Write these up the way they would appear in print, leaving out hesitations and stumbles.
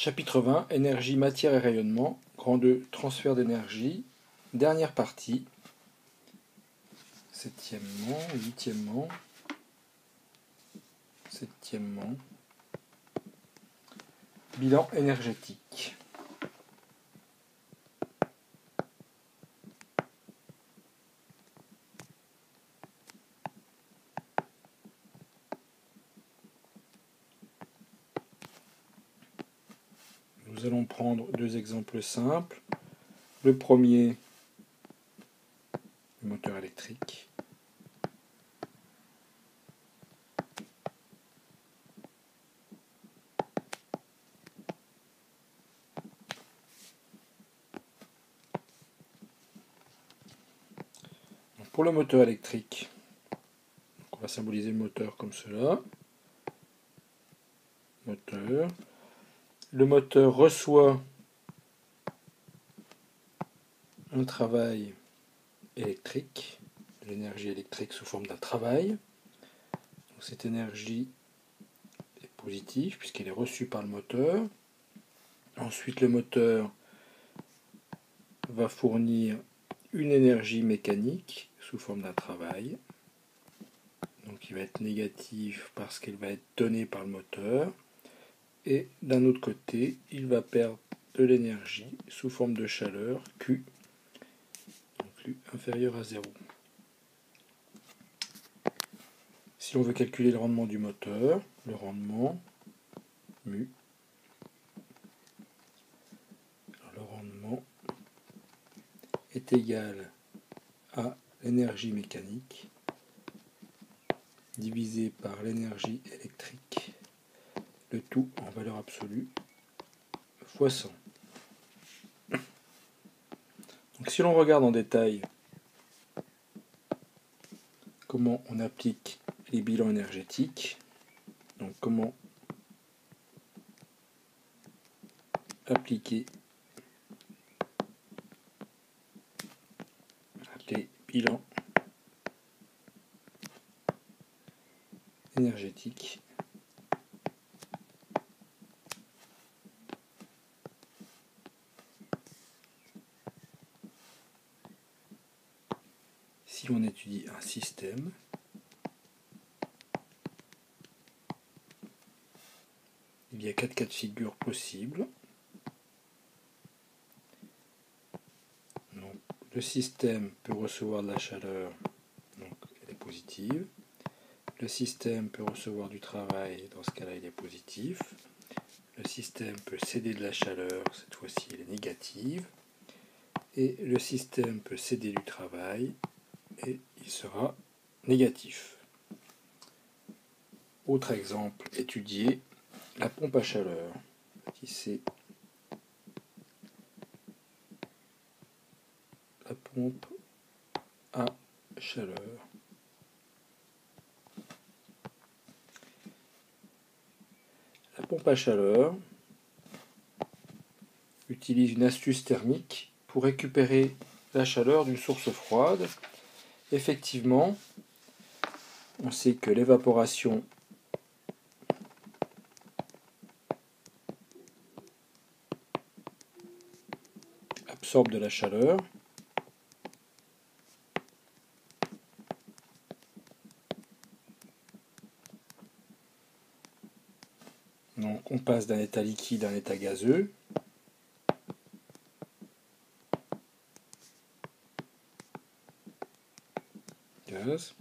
Chapitre 20, énergie, matière et rayonnement, grand 2, transfert d'énergie, dernière partie, septièmement, septièmement, bilan énergétique. Nous allons prendre deux exemples simples. Le premier, le moteur électrique. Donc pour le moteur électrique, on va symboliser le moteur comme cela. Moteur. Le moteur reçoit un travail électrique, de l'énergie électrique sous forme d'un travail. Donc cette énergie est positive puisqu'elle est reçue par le moteur. Ensuite, le moteur va fournir une énergie mécanique sous forme d'un travail. Donc il va être négatif parce qu'elle va être donnée par le moteur. Et d'un autre côté, il va perdre de l'énergie sous forme de chaleur Q, donc Q inférieur à 0. Si on veut calculer le rendement du moteur, le rendement mu, le rendement est égal à l'énergie mécanique divisé par l'énergie électrique, le tout en valeur absolue, fois 100. Donc si l'on regarde en détail comment on applique les bilans énergétiques, donc comment appliquer les bilans énergétiques. Si l'on étudie un système, il y a 4 cas de figure possibles. Donc, le système peut recevoir de la chaleur, donc elle est positive. Le système peut recevoir du travail, dans ce cas-là il est positif. Le système peut céder de la chaleur, cette fois-ci elle est négative. Et le système peut céder du travail, et il sera négatif. Autre exemple étudié, la pompe à chaleur. Petit c, la pompe à chaleur. La pompe à chaleur utilise une astuce thermique pour récupérer la chaleur d'une source froide. Effectivement, on sait que l'évaporation absorbe de la chaleur. Donc on passe d'un état liquide à un état gazeux. Gaz.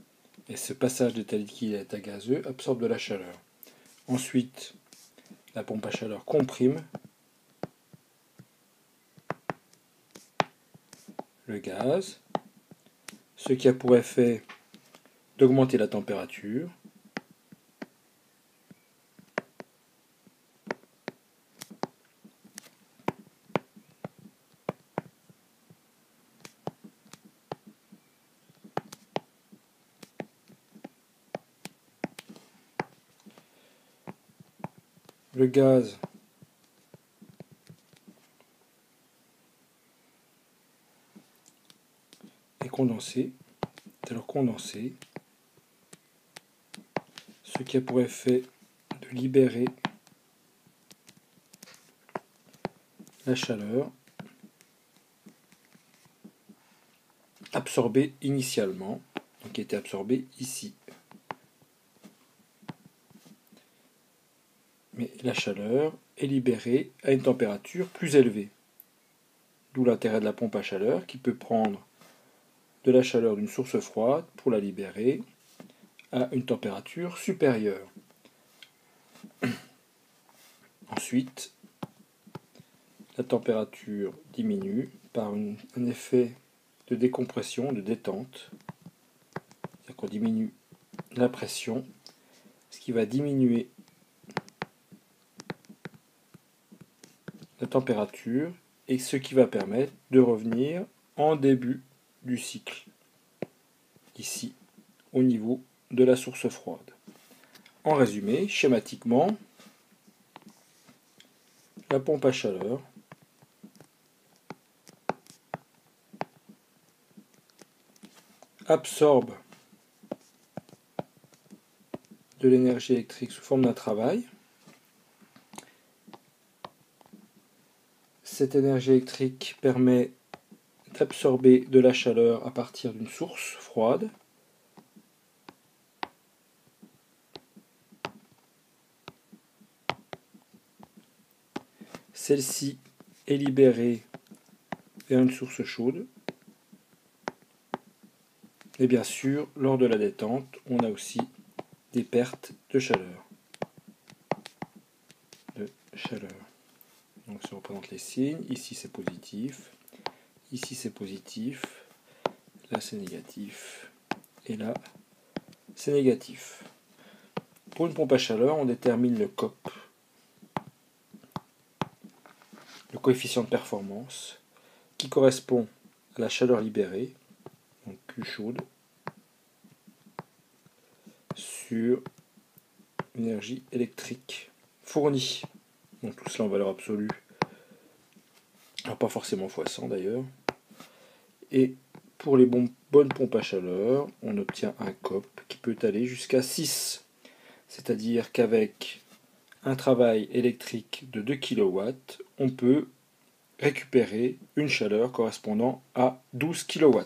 Et ce passage d'état liquide à état gazeux absorbe de la chaleur. Ensuite, la pompe à chaleur comprime le gaz, ce qui a pour effet d'augmenter la température. Le gaz est condensé, est alors condensé, ce qui a pour effet de libérer la chaleur absorbée initialement, donc qui a été absorbée ici. Mais la chaleur est libérée à une température plus élevée. D'où l'intérêt de la pompe à chaleur qui peut prendre de la chaleur d'une source froide pour la libérer à une température supérieure. Ensuite, la température diminue par un effet de décompression, de détente. C'est-à-dire qu'on diminue la pression, ce qui va diminuer la température et ce qui va permettre de revenir en début du cycle, ici, au niveau de la source froide. En résumé, schématiquement, la pompe à chaleur absorbe de l'énergie électrique sous forme d'un travail. Cette énergie électrique permet d'absorber de la chaleur à partir d'une source froide. Celle-ci est libérée vers une source chaude. Et bien sûr, lors de la détente, on a aussi des pertes de chaleur. Donc si on représente les signes, ici c'est positif, ici c'est positif, là c'est négatif, et là c'est négatif. Pour une pompe à chaleur, on détermine le COP, le coefficient de performance, qui correspond à la chaleur libérée, donc Q chaude, sur l'énergie électrique fournie. Donc tout cela en valeur absolue, alors pas forcément x100 d'ailleurs. Et pour les bonnes pompes à chaleur, on obtient un COP qui peut aller jusqu'à 6. C'est-à-dire qu'avec un travail électrique de 2 kW, on peut récupérer une chaleur correspondant à 12 kW.